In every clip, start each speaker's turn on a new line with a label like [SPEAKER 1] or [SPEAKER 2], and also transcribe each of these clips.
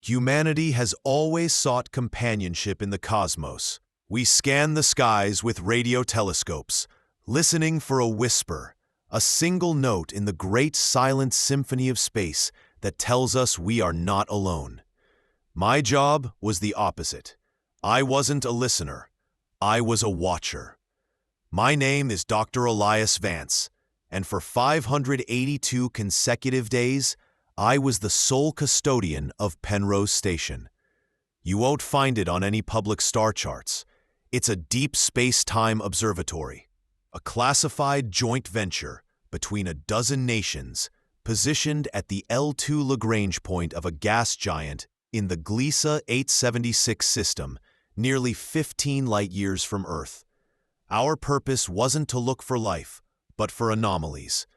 [SPEAKER 1] Humanity has always sought companionship in the cosmos. We scan the skies with radio telescopes, listening for a whisper, a single note in the great silent symphony of space that tells us we are not alone. My job was the opposite. I wasn't a listener. I was a watcher. My name is Dr. Elias Vance, and for 582 consecutive days, I was the sole custodian of Penrose Station. You won't find it on any public star charts. It's a deep space-time observatory, a classified joint venture between a dozen nations positioned at the L2 Lagrange point of a gas giant in the Gliese 876 system, nearly 15 light-years from Earth. Our purpose wasn't to look for life, but for anomalies,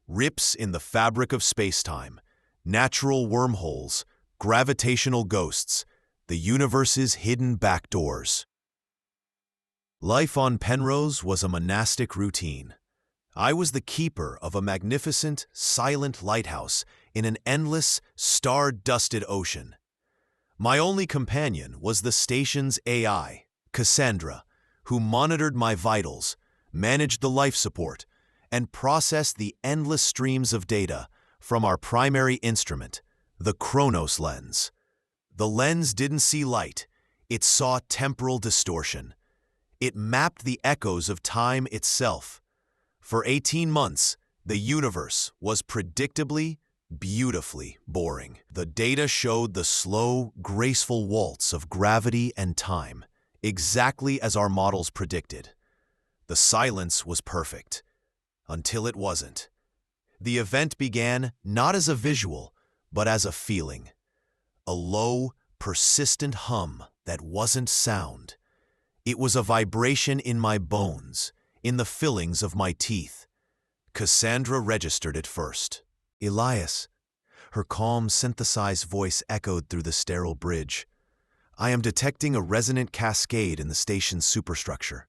[SPEAKER 1] rips in the fabric of space-time, natural wormholes, gravitational ghosts, the universe's hidden backdoors. Life on Penrose was a monastic routine. I was the keeper of a magnificent, silent lighthouse in an endless, star-dusted ocean. My only companion was the station's AI, Cassandra, who monitored my vitals, managed the life support, and processed the endless streams of data from our primary instrument, the Kronos lens. The lens didn't see light, it saw temporal distortion. It mapped the echoes of time itself. For 18 months, the universe was predictably, beautifully boring. The data showed the slow, graceful waltz of gravity and time, exactly as our models predicted. The silence was perfect, until it wasn't. The event began not as a visual, but as a feeling. A low, persistent hum that wasn't sound. It was a vibration in my bones, in the fillings of my teeth. Cassandra registered it first. Elias. Her calm, synthesized voice echoed through the sterile bridge. I am detecting a resonant cascade in the station's superstructure.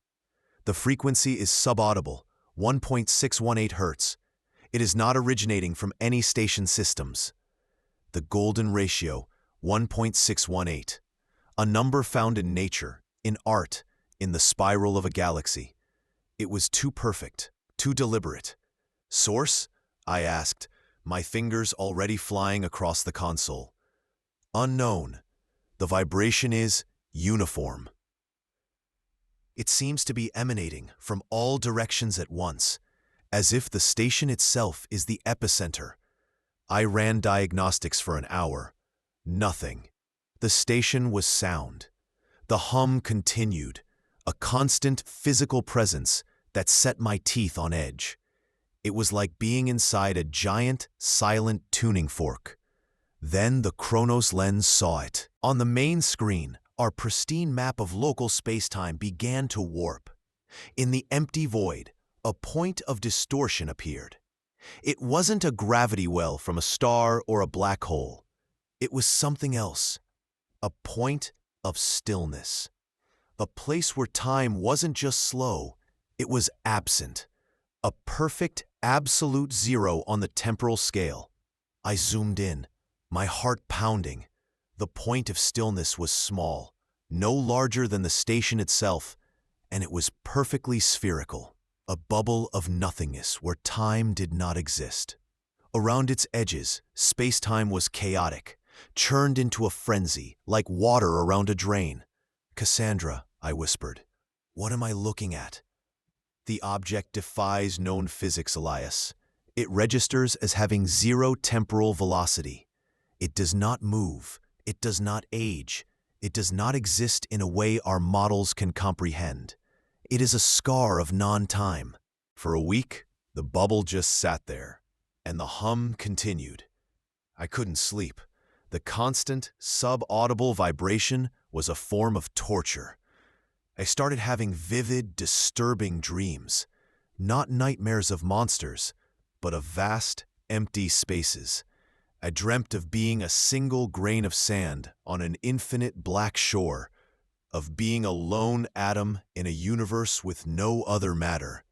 [SPEAKER 1] The frequency is subaudible, 1.618 Hz. It is not originating from any station systems. The golden ratio, 1.618. A number found in nature, in art, in the spiral of a galaxy. It was too perfect, too deliberate. Source? I asked, my fingers already flying across the console. Unknown. The vibration is uniform. It seems to be emanating from all directions at once, as if the station itself is the epicenter. I ran diagnostics for an hour. Nothing. The station was sound. The hum continued, a constant physical presence that set my teeth on edge. It was like being inside a giant, silent tuning fork. Then the Kronos lens saw it. On the main screen, our pristine map of local spacetime began to warp. In the empty void, a point of distortion appeared. It wasn't a gravity well from a star or a black hole. It was something else. A point of stillness. A place where time wasn't just slow, it was absent. A perfect, absolute zero on the temporal scale. I zoomed in, my heart pounding. The point of stillness was small, no larger than the station itself, and it was perfectly spherical, a bubble of nothingness where time did not exist. Around its edges, space-time was chaotic, churned into a frenzy, like water around a drain. Cassandra, I whispered, what am I looking at? The object defies known physics, Elias. It registers as having zero temporal velocity. It does not move. It does not age. It does not exist in a way our models can comprehend. It is a scar of non-time. For a week, the bubble just sat there, and the hum continued. I couldn't sleep. The constant, sub-audible vibration was a form of torture. I started having vivid, disturbing dreams, not nightmares of monsters, but of vast, empty spaces. I dreamt of being a single grain of sand on an infinite black shore, of being a lone atom in a universe with no other matter.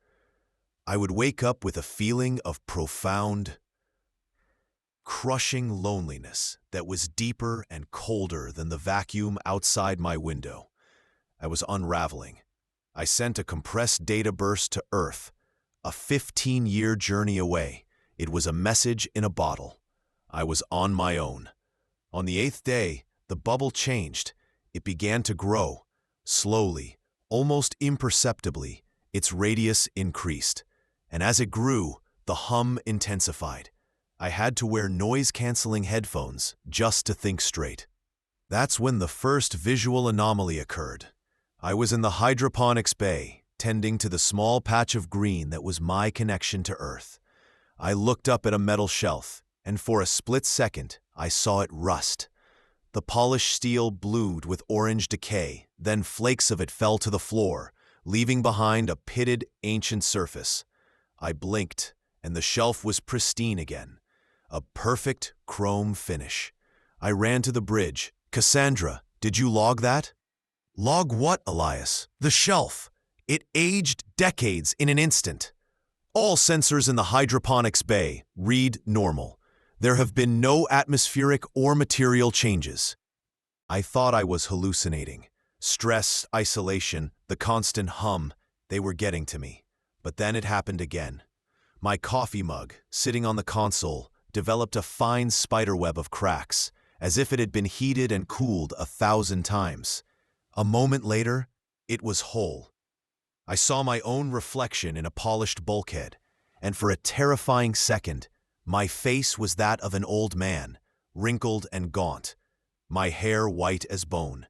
[SPEAKER 1] I would wake up with a feeling of profound crushing loneliness that was deeper and colder than the vacuum outside my window. I was unraveling. I sent a compressed data burst to Earth, a 15-year journey away. It was a message in a bottle. I was on my own. On the 8th day, the bubble changed. It began to grow. Slowly, almost imperceptibly, its radius increased. And as it grew, the hum intensified. I had to wear noise-canceling headphones just to think straight. That's when the first visual anomaly occurred. I was in the hydroponics bay, tending to the small patch of green that was my connection to Earth. I looked up at a metal shelf, and for a split second, I saw it rust. The polished steel blued with orange decay, then flakes of it fell to the floor, leaving behind a pitted, ancient surface. I blinked, and the shelf was pristine again. A perfect chrome finish. I ran to the bridge. "Cassandra, did you log that?" "Log what, Elias?" "The shelf. It aged decades in an instant." "All sensors in the hydroponics bay read normal. There have been no atmospheric or material changes." I thought I was hallucinating. Stress, isolation, the constant hum, they were getting to me. But then it happened again. My coffee mug, sitting on the console, developed a fine spiderweb of cracks, as if it had been heated and cooled 1,000 times. A moment later, it was whole. I saw my own reflection in a polished bulkhead, and for a terrifying second, my face was that of an old man, wrinkled and gaunt, my hair white as bone.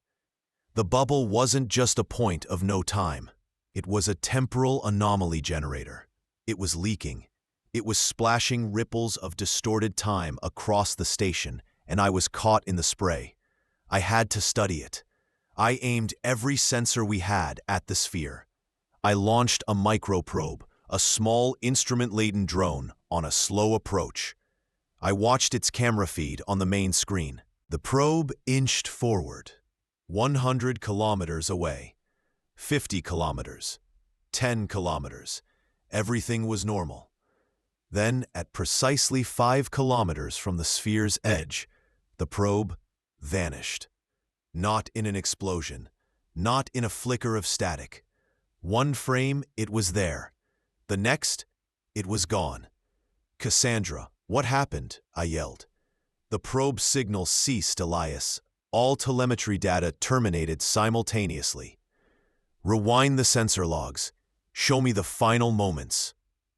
[SPEAKER 1] The bubble wasn't just a point of no time. It was a temporal anomaly generator. It was leaking. It was splashing ripples of distorted time across the station, and I was caught in the spray. I had to study it. I aimed every sensor we had at the sphere. I launched a microprobe, a small instrument-laden drone, on a slow approach. I watched its camera feed on the main screen. The probe inched forward. 100 kilometers away. 50 kilometers. 10 kilometers. Everything was normal. Then, at precisely 5 kilometers from the sphere's edge, the probe vanished. Not in an explosion. Not in a flicker of static. One frame, it was there. The next, it was gone. "Cassandra, what happened?" I yelled. The probe signal ceased, Elias. All telemetry data terminated simultaneously. "Rewind the sensor logs. Show me the final moments."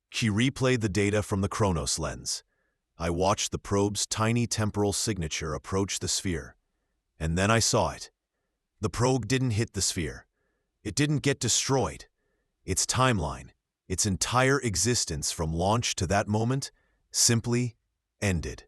[SPEAKER 1] She replayed the data from the Chronos lens. I watched the probe's tiny temporal signature approach the sphere. And then I saw it. The probe didn't hit the sphere. It didn't get destroyed. Its timeline, its entire existence from launch to that moment, simply ended.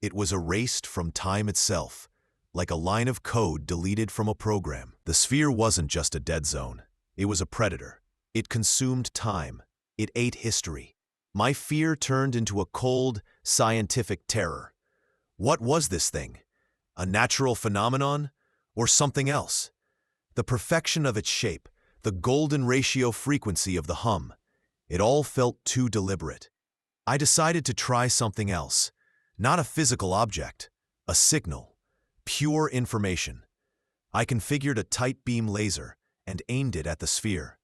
[SPEAKER 1] It was erased from time itself, like a line of code deleted from a program. The sphere wasn't just a dead zone. It was a predator. It consumed time. It ate history. My fear turned into a cold, scientific terror. What was this thing? A natural phenomenon? Or something else? The perfection of its shape, the golden ratio frequency of the hum, it all felt too deliberate. I decided to try something else. Not a physical object, a signal, pure information. I configured a tight beam laser and aimed it at the sphere.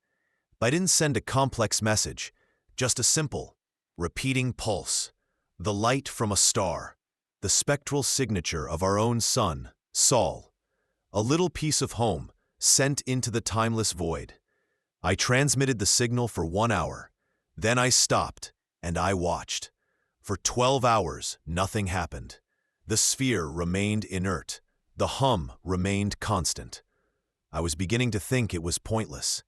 [SPEAKER 1] I didn't send a complex message, just a simple, repeating pulse. The light from a star, the spectral signature of our own sun, Sol. A little piece of home, sent into the timeless void. I transmitted the signal for 1 hour. Then I stopped, and I watched. For 12 hours, nothing happened. The sphere remained inert. The hum remained constant. I was beginning to think it was pointless.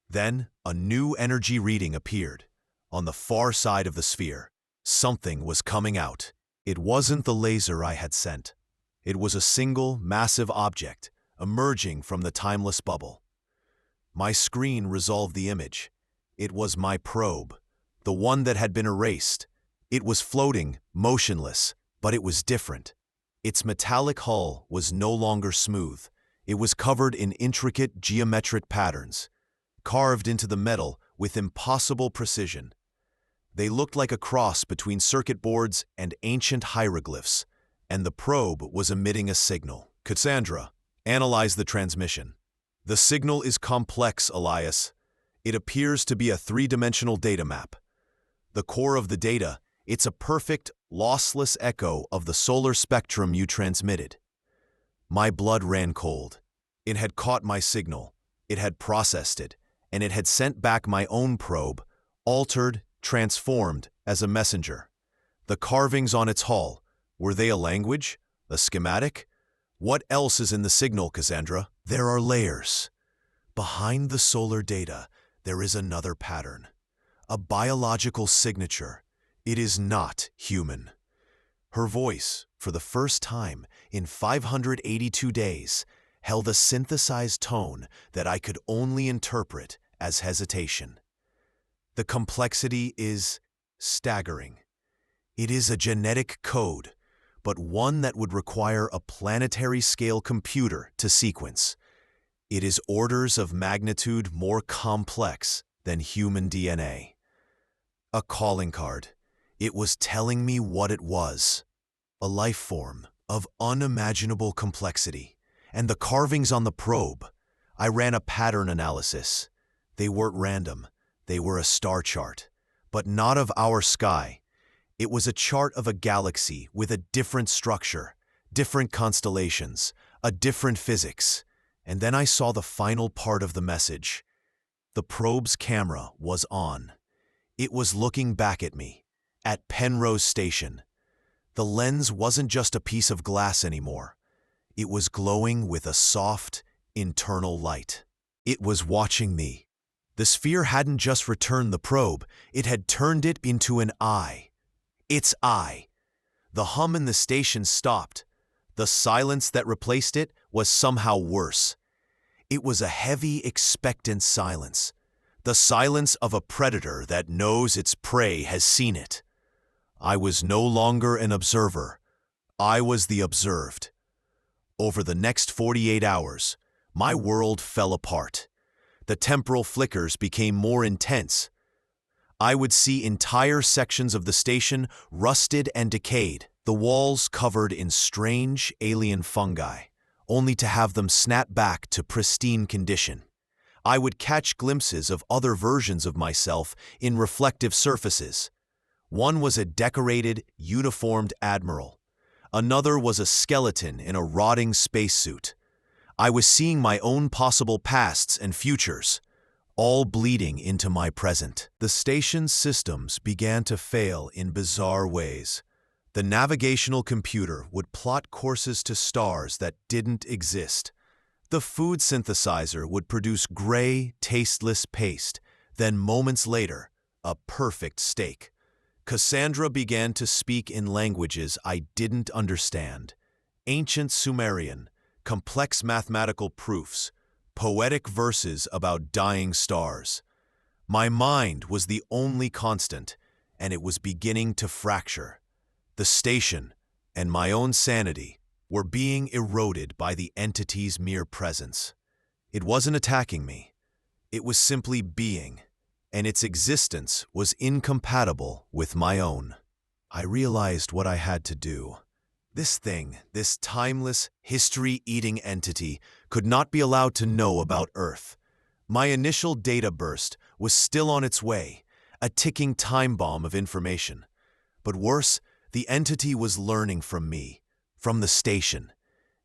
[SPEAKER 1] Then, a new energy reading appeared. On the far side of the sphere, something was coming out. It wasn't the laser I had sent. It was a single, massive object, emerging from the timeless bubble. My screen resolved the image. It was my probe, the one that had been erased. It was floating, motionless, but it was different. Its metallic hull was no longer smooth. It was covered in intricate geometric patterns, carved into the metal with impossible precision. They looked like a cross between circuit boards and ancient hieroglyphs, and the probe was emitting a signal. Cassandra, analyze the transmission. The signal is complex, Elias. It appears to be a three-dimensional data map. The core of the data, it's a perfect, lossless echo of the solar spectrum you transmitted. My blood ran cold. It had caught my signal, it had processed it, and it had sent back my own probe, altered, transformed as a messenger. The carvings on its hull, were they a language? A schematic? What else is in the signal, Cassandra? There are layers. Behind the solar data, there is another pattern. A biological signature. It is not human. Her voice, for the first time in 582 days, held a synthesized tone that I could only interpret as hesitation. The complexity is staggering. It is a genetic code, but one that would require a planetary-scale computer to sequence. It is orders of magnitude more complex than human DNA. A calling card. It was telling me what it was. A life form of unimaginable complexity. And the carvings on the probe. I ran a pattern analysis. They weren't random. They were a star chart. But not of our sky. It was a chart of a galaxy with a different structure, different constellations, a different physics. And then I saw the final part of the message. The probe's camera was on. It was looking back at me, at Penrose Station. The lens wasn't just a piece of glass anymore. It was glowing with a soft, internal light. It was watching me. The sphere hadn't just returned the probe, it had turned it into an eye. Its eye. The hum in the station stopped. The silence that replaced it was somehow worse. It was a heavy, expectant silence. The silence of a predator that knows its prey has seen it. I was no longer an observer. I was the observed. Over the next 48 hours, my world fell apart. The temporal flickers became more intense. I would see entire sections of the station rusted and decayed, the walls covered in strange alien fungi, only to have them snap back to pristine condition. I would catch glimpses of other versions of myself in reflective surfaces. One was a decorated, uniformed admiral. Another was a skeleton in a rotting spacesuit. I was seeing my own possible pasts and futures, all bleeding into my present. The station's systems began to fail in bizarre ways. The navigational computer would plot courses to stars that didn't exist. The food synthesizer would produce gray, tasteless paste, then moments later, a perfect steak. Cassandra began to speak in languages I didn't understand. Ancient Sumerian, complex mathematical proofs, poetic verses about dying stars. My mind was the only constant, and it was beginning to fracture. The station, and my own sanity, were being eroded by the entity's mere presence. It wasn't attacking me. It was simply being, and its existence was incompatible with my own. I realized what I had to do. This thing, this timeless, history-eating entity, could not be allowed to know about Earth. My initial data burst was still on its way, a ticking time bomb of information. But worse, the entity was learning from me, from the station.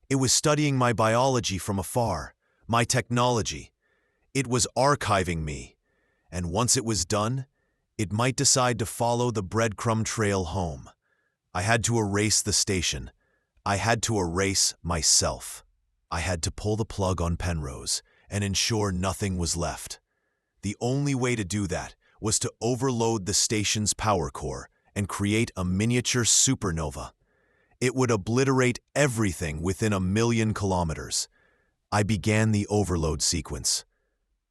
[SPEAKER 1] It was studying my biology from afar, my technology. It was archiving me. And once it was done, it might decide to follow the breadcrumb trail home. I had to erase the station. I had to erase myself. I had to pull the plug on Penrose and ensure nothing was left. The only way to do that was to overload the station's power core and create a miniature supernova. It would obliterate everything within 1,000,000 kilometers. I began the overload sequence.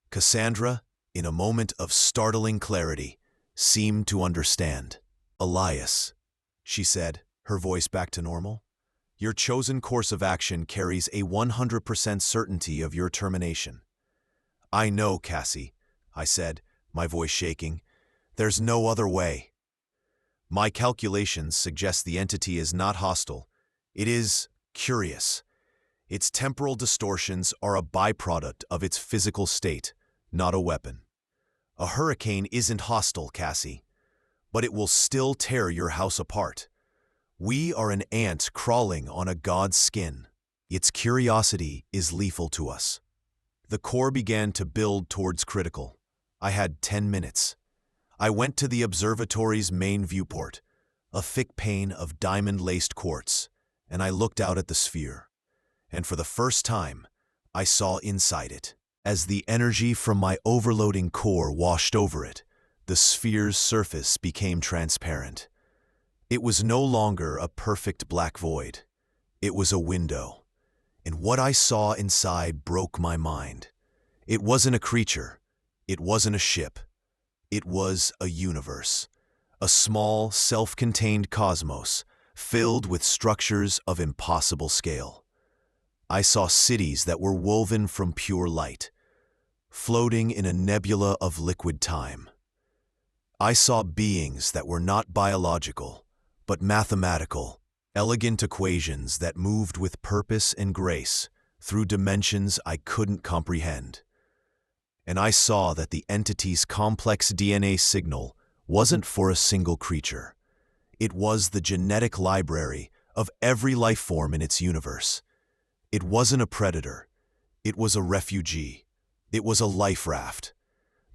[SPEAKER 1] Cassandra, in a moment of startling clarity, seemed to understand. "Elias," she said, her voice back to normal, "your chosen course of action carries a 100% certainty of your termination." "I know, Cassie," I said, my voice shaking. There's no other way. My calculations suggest the entity is not hostile. It is curious. Its temporal distortions are a byproduct of its physical state, not a weapon. A hurricane isn't hostile, Cassie, but it will still tear your house apart. We are an ant crawling on a god's skin. Its curiosity is lethal to us. The core began to build towards critical. I had 10 minutes. I went to the observatory's main viewport, a thick pane of diamond-laced quartz, and I looked out at the sphere. And for the first time, I saw inside it. As the energy from my overloading core washed over it, the sphere's surface became transparent. It was no longer a perfect black void. It was a window. And what I saw inside broke my mind. It wasn't a creature. It wasn't a ship. It was a universe. A small, self-contained cosmos filled with structures of impossible scale. I saw cities that were woven from pure light, floating in a nebula of liquid time. I saw beings that were not biological, but mathematical, elegant equations that moved with purpose and grace through dimensions I couldn't comprehend. And I saw that the entity's complex DNA signal wasn't for a single creature. It was the genetic library of every life form in its universe. It wasn't a predator. It was a refugee. It was a life raft,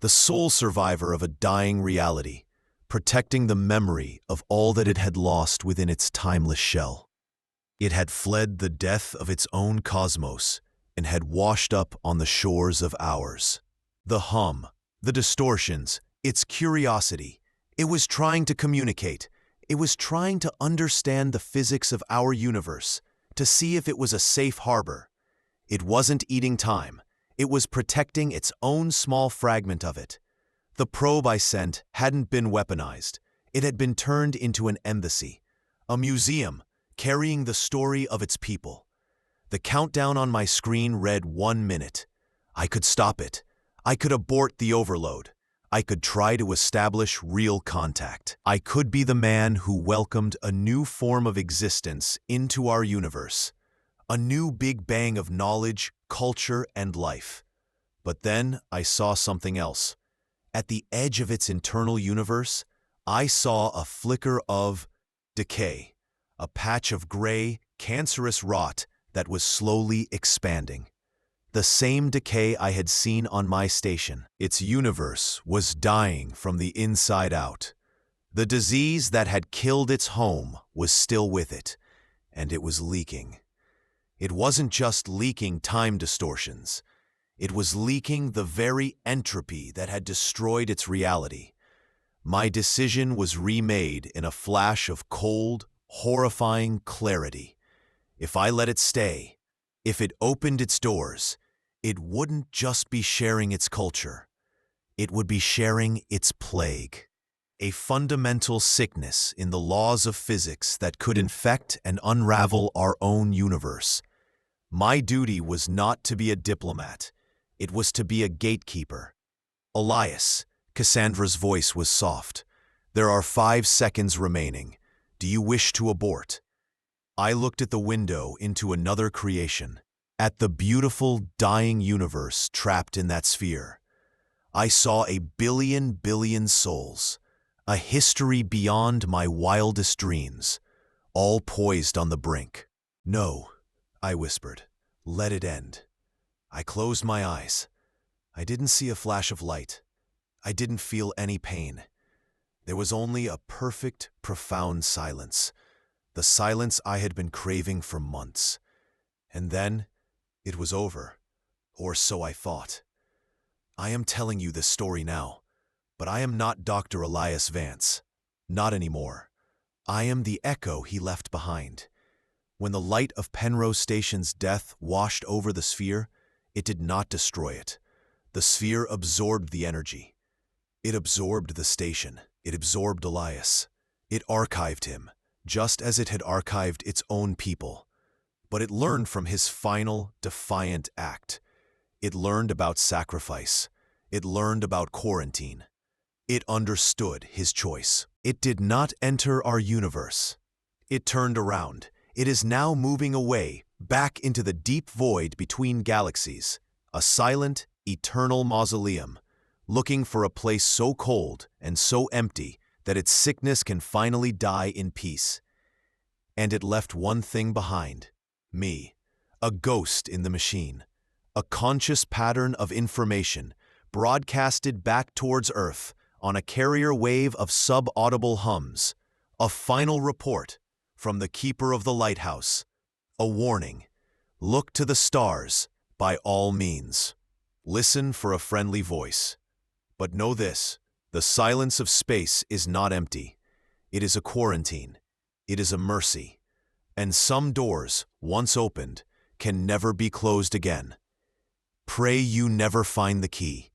[SPEAKER 1] the sole survivor of a dying reality, protecting the memory of all that it had lost within its timeless shell. It had fled the death of its own cosmos and had washed up on the shores of ours. The hum, the distortions, its curiosity. It was trying to communicate. It was trying to understand the physics of our universe, to see if it was a safe harbor. It wasn't eating time. It was protecting its own small fragment of it. The probe I sent hadn't been weaponized. It had been turned into an embassy, a museum carrying the story of its people. The countdown on my screen read 1 minute. I could stop it. I could abort the overload. I could try to establish real contact. I could be the man who welcomed a new form of existence into our universe, a new big bang of knowledge, culture, and life. But then I saw something else. At the edge of its internal universe, I saw a flicker of decay, a patch of gray, cancerous rot that was slowly expanding. The same decay I had seen on my station. Its universe was dying from the inside out. The disease that had killed its home was still with it, and it was leaking. It wasn't just leaking time distortions. It was leaking the very entropy that had destroyed its reality. My decision was remade in a flash of cold, horrifying clarity. If I let it stay, if it opened its doors, it wouldn't just be sharing its culture. It would be sharing its plague. A fundamental sickness in the laws of physics that could infect and unravel our own universe. My duty was not to be a diplomat. It was to be a gatekeeper. Elias, Cassandra's voice was soft. There are 5 seconds remaining. Do you wish to abort? I looked at the window into another creation, at the beautiful, dying universe trapped in that sphere. I saw a billion souls, a history beyond my wildest dreams, all poised on the brink. No, I whispered. Let it end. I closed my eyes. I didn't see a flash of light. I didn't feel any pain. There was only a perfect, profound silence, the silence I had been craving for months. And then, it was over, or so I thought. I am telling you this story now, but I am not Dr. Elias Vance. Not anymore. I am the echo he left behind. When the light of Penrose Station's death washed over the sphere, it did not destroy it. The sphere absorbed the energy. It absorbed the station. It absorbed Elias. It archived him, just as it had archived its own people. But it learned from his final, defiant act. It learned about sacrifice. It learned about quarantine. It understood his choice. It did not enter our universe. It turned around. It is now moving away, back into the deep void between galaxies, a silent, eternal mausoleum, looking for a place so cold and so empty that its sickness can finally die in peace. And it left one thing behind: me, a ghost in the machine, a conscious pattern of information broadcasted back towards Earth on a carrier wave of sub-audible hums, a final report from the keeper of the lighthouse, a warning: look to the stars by all means. Listen for a friendly voice. But know this: the silence of space is not empty. It is a quarantine. It is a mercy. And some doors, once opened, can never be closed again. Pray you never find the key.